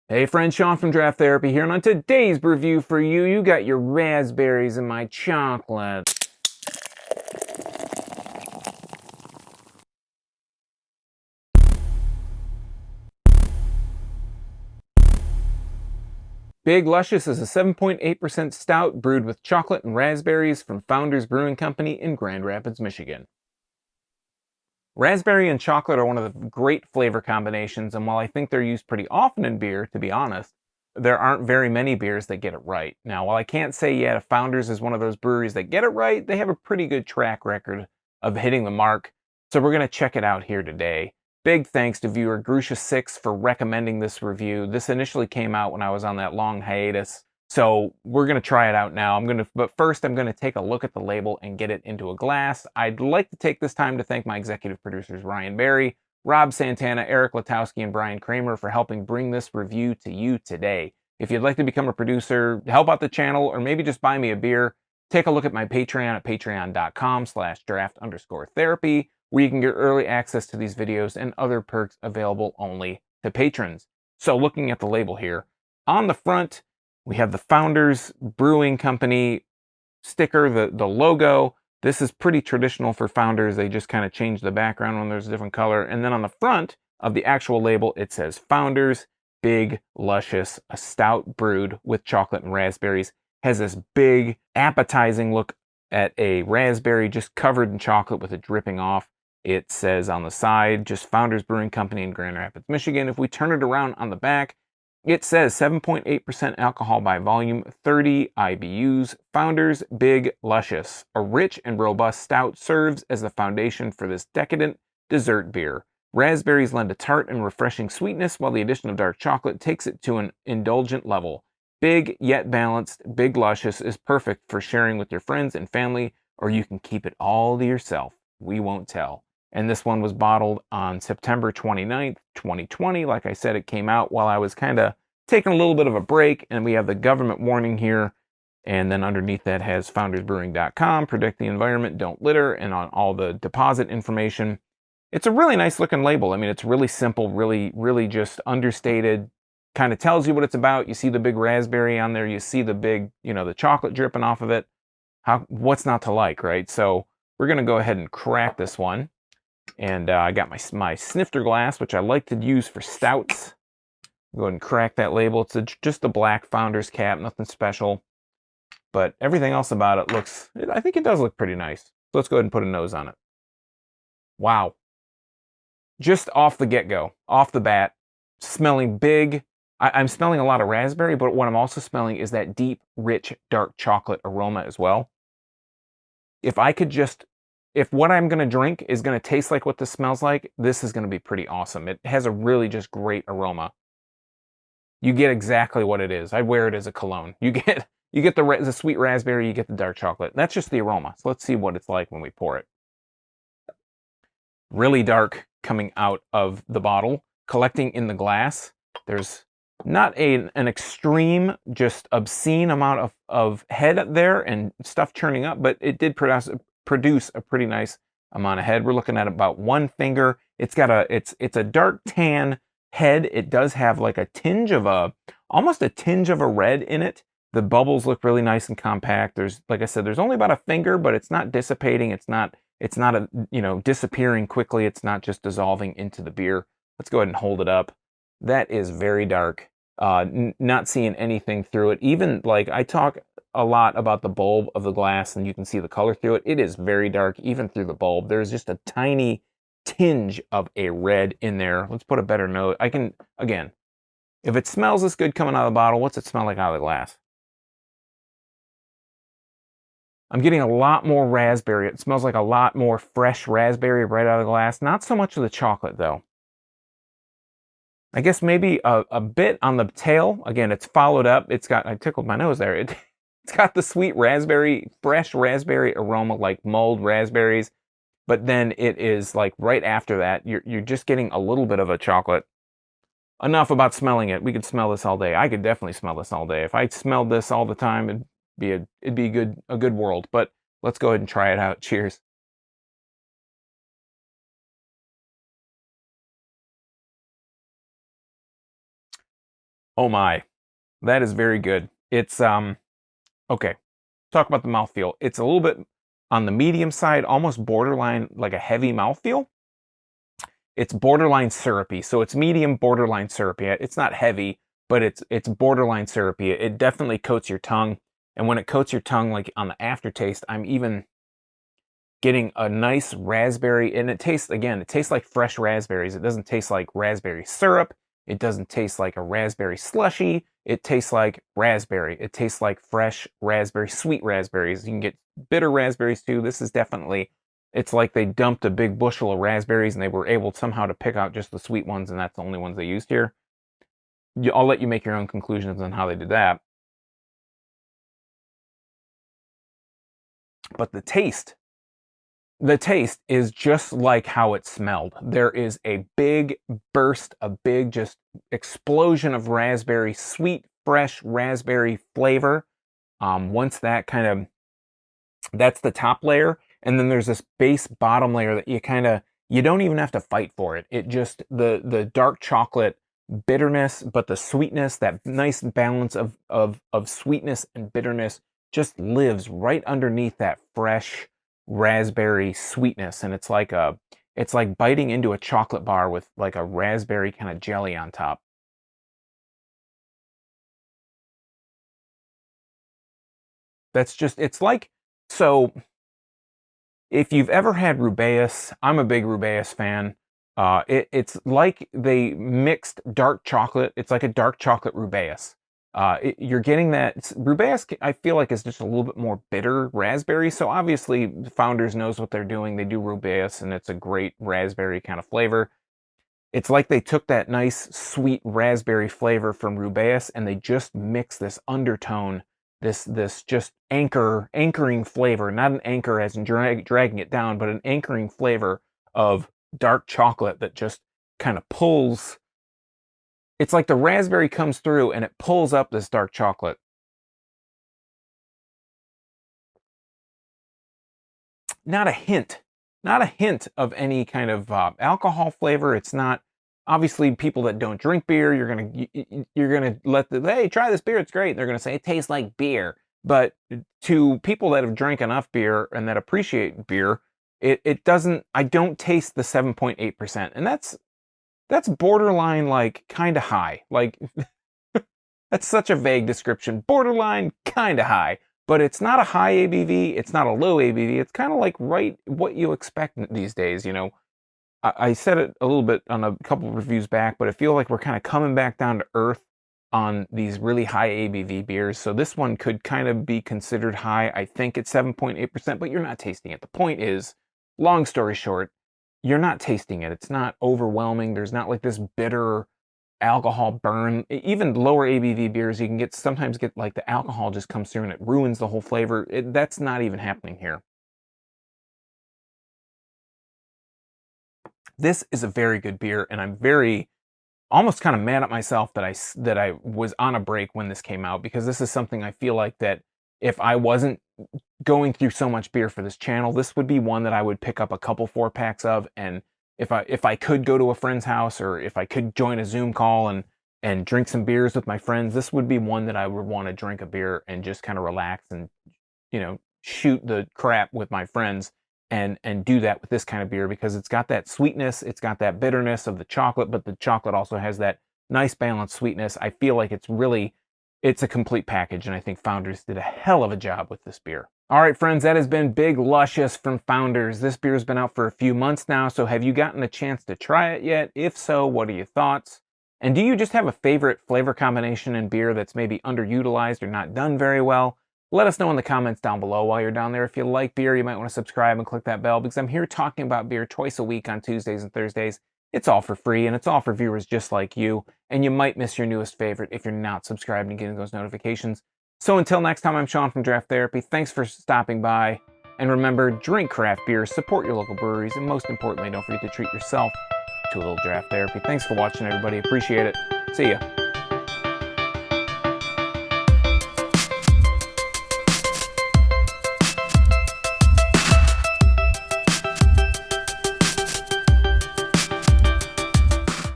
Hey friends, Sean from Draft Therapy here, and on today's review for you, you got your raspberries and my chocolate. Big Luscious is a 7.8% stout brewed with chocolate and raspberries from Founders Brewing Company in Grand Rapids, Michigan. Raspberry and chocolate are one of the great flavor combinations, and while I think they're used pretty often in beer, to be honest, there aren't very many beers that get it right. Now, while I can't say yet Founders is one of those breweries that get it right, they have a pretty good track record of hitting the mark, so we're going to check it out here today. Big thanks to viewer Grusha6 for recommending this review. This initially came out when I was on that long hiatus, so we're going to try it out now. But first I'm going to take a look at the label and get it into a glass. I'd like to take this time to thank my executive producers Ryan Barry, Rob Santana, Eric Latowski, and Brian Kramer for helping bring this review to you today. If you'd like to become a producer, help out the channel, or maybe just buy me a beer, take a look at my Patreon at patreon.com/draft_therapy, where you can get early access to these videos and other perks available only to patrons. So looking at the label here, on the front, we have the Founders Brewing Company sticker, the logo. This is pretty traditional for Founders. They just kind of change the background when there's a different color. And then on the front of the actual label, it says Founders Big Luscious, a stout brewed with chocolate and raspberries. Has this big appetizing look at a raspberry just covered in chocolate with it dripping off. It says on the side, just Founders Brewing Company in Grand Rapids, Michigan. If we turn it around on the back, it says 7.8% alcohol by volume, 30 IBUs. Founders Big Luscious, a rich and robust stout, serves as the foundation for this decadent dessert beer. Raspberries lend a tart and refreshing sweetness, while the addition of dark chocolate takes it to an indulgent level. Big yet balanced, Big Luscious is perfect for sharing with your friends and family, or you can keep it all to yourself. We won't tell. And this one was bottled on September 29th, 2020. Like I said, it came out while I was kind of taking a little bit of a break, and we have the government warning here. And then underneath that has foundersbrewing.com, protect the environment, don't litter, and on all the deposit information. It's a really nice looking label. I mean, it's really simple, really just understated, kind of tells you what it's about. You see the big raspberry on there. You see the big, the chocolate dripping off of it. What's not to like, right? So we're going to go ahead and crack this one. And I got my snifter glass, which I like to use for stouts. Go ahead and crack that label. It's just a black Founders cap, nothing special. But everything else about it looks, I think it does look pretty nice. So let's go ahead and put a nose on it. Wow. Just off the get-go, off the bat, smelling big. I'm smelling a lot of raspberry, but what I'm also smelling is that deep, rich, dark chocolate aroma as well. If what I'm going to drink is going to taste like what this smells like, this is going to be pretty awesome. It has a really just great aroma. You get exactly what it is. I wear it as a cologne. You get the sweet raspberry, you get the dark chocolate. That's just the aroma. So let's see what it's like when we pour it. Really dark coming out of the bottle, collecting in the glass. There's not an extreme, just obscene amount of head there and stuff churning up, but it did produce a pretty nice amount of head. We're looking at about one finger. It's a dark tan head. It does have like almost a tinge of a red in it. The bubbles look really nice and compact. Like I said, there's only about a finger, but it's not dissipating. It's not disappearing quickly. It's not just dissolving into the beer. Let's go ahead and hold it up. That is very dark. Not seeing anything through it. Even like I talk a lot about the bulb of the glass, and you can see the color through it. It is very dark, even through the bulb. There's just a tiny tinge of a red in there. Let's put a better note. Again, if it smells this good coming out of the bottle, what's it smell like out of the glass? I'm getting a lot more raspberry. It smells like a lot more fresh raspberry right out of the glass. Not so much of the chocolate, though. I guess maybe a bit on the tail. Again, it's followed up. I tickled my nose there. It's got the sweet raspberry, fresh raspberry aroma like mulled raspberries. But then it is like right after that, you're just getting a little bit of a chocolate. Enough about smelling it. We could smell this all day. I could definitely smell this all day. If I smelled this all the time, it'd be a good world. But let's go ahead and try it out. Cheers. Oh my, that is very good. It's, okay, talk about the mouthfeel. It's a little bit on the medium side, almost borderline like a heavy mouthfeel. It's borderline syrupy, so it's medium borderline syrupy. It's not heavy, but it's borderline syrupy. It definitely coats your tongue, and when it coats your tongue, like on the aftertaste, I'm even getting a nice raspberry, and it tastes, again, it tastes like fresh raspberries. It doesn't taste like raspberry syrup. It doesn't taste like a raspberry slushy. It tastes like raspberry. It tastes like fresh raspberry, sweet raspberries. You can get bitter raspberries too. This is definitely, it's like they dumped a big bushel of raspberries and they were able somehow to pick out just the sweet ones, and that's the only ones they used here. I'll let you make your own conclusions on how they did that. But the taste is just like how it smelled. There is a big burst, a big just explosion of raspberry, sweet, fresh raspberry flavor. Once that kind of, that's the top layer. And then there's this base bottom layer that you don't even have to fight for it. It just, the dark chocolate bitterness, but the sweetness, that nice balance of sweetness and bitterness just lives right underneath that fresh raspberry sweetness. And it's like biting into a chocolate bar with like a raspberry kind of jelly on top. That's just, it's like, so if you've ever had Rubaeus, I'm a big Rubaeus fan. It's like they mixed dark chocolate. It's like a dark chocolate Rubaeus. You're getting that. Rubaeus, I feel like, is just a little bit more bitter raspberry. So obviously, Founders knows what they're doing. They do Rubaeus, and it's a great raspberry kind of flavor. It's like they took that nice, sweet raspberry flavor from Rubaeus, and they just mixed this undertone, this just anchoring flavor, not an anchor as in dragging it down, but an anchoring flavor of dark chocolate that just kind of pulls. It's like the raspberry comes through and it pulls up this dark chocolate. Not a hint of any kind of alcohol flavor. It's not, obviously, people that don't drink beer, you're gonna let hey, try this beer, it's great. They're gonna say it tastes like beer. But to people that have drank enough beer and that appreciate beer, it doesn't. I don't taste the 7.8%, and that's borderline, like, kind of high. Like, that's such a vague description. Borderline, kind of high. But it's not a high ABV. It's not a low ABV. It's kind of like right what you expect these days. You know, I said it a little bit on a couple of reviews back, but I feel like we're kind of coming back down to earth on these really high ABV beers. So this one could kind of be considered high. I think it's 7.8%, but you're not tasting it. The point is, long story short, you're not tasting it. It's not overwhelming. There's not like this bitter alcohol burn. Even lower ABV beers, you can sometimes get like the alcohol just comes through and it ruins the whole flavor. That's not even happening here. This is a very good beer, and I'm almost kind of mad at myself that I was on a break when this came out, because this is something I feel like that if I wasn't going through so much beer for this channel, this would be one that I would pick up a couple 4-packs of. And if I could go to a friend's house, or if I could join a Zoom call and drink some beers with my friends, this would be one that I would want to drink a beer and just kind of relax and, you know, shoot the crap with my friends and do that with this kind of beer, because it's got that sweetness, it's got that bitterness of the chocolate, but the chocolate also has that nice balanced sweetness. I feel like it's a complete package, and I think Founders did a hell of a job with this beer. All right, friends, that has been Big Luscious from Founders. This beer has been out for a few months now, so have you gotten a chance to try it yet? If so, what are your thoughts? And do you just have a favorite flavor combination in beer that's maybe underutilized or not done very well? Let us know in the comments down below while you're down there. If you like beer, you might want to subscribe and click that bell, because I'm here talking about beer twice a week on Tuesdays and Thursdays. It's all for free, and it's all for viewers just like you, and you might miss your newest favorite if you're not subscribed and getting those notifications. So until next time, I'm Sean from Draft Therapy. Thanks for stopping by, and remember, drink craft beer, support your local breweries, and most importantly, don't forget to treat yourself to a little draft therapy. Thanks for watching, everybody. Appreciate it. See ya.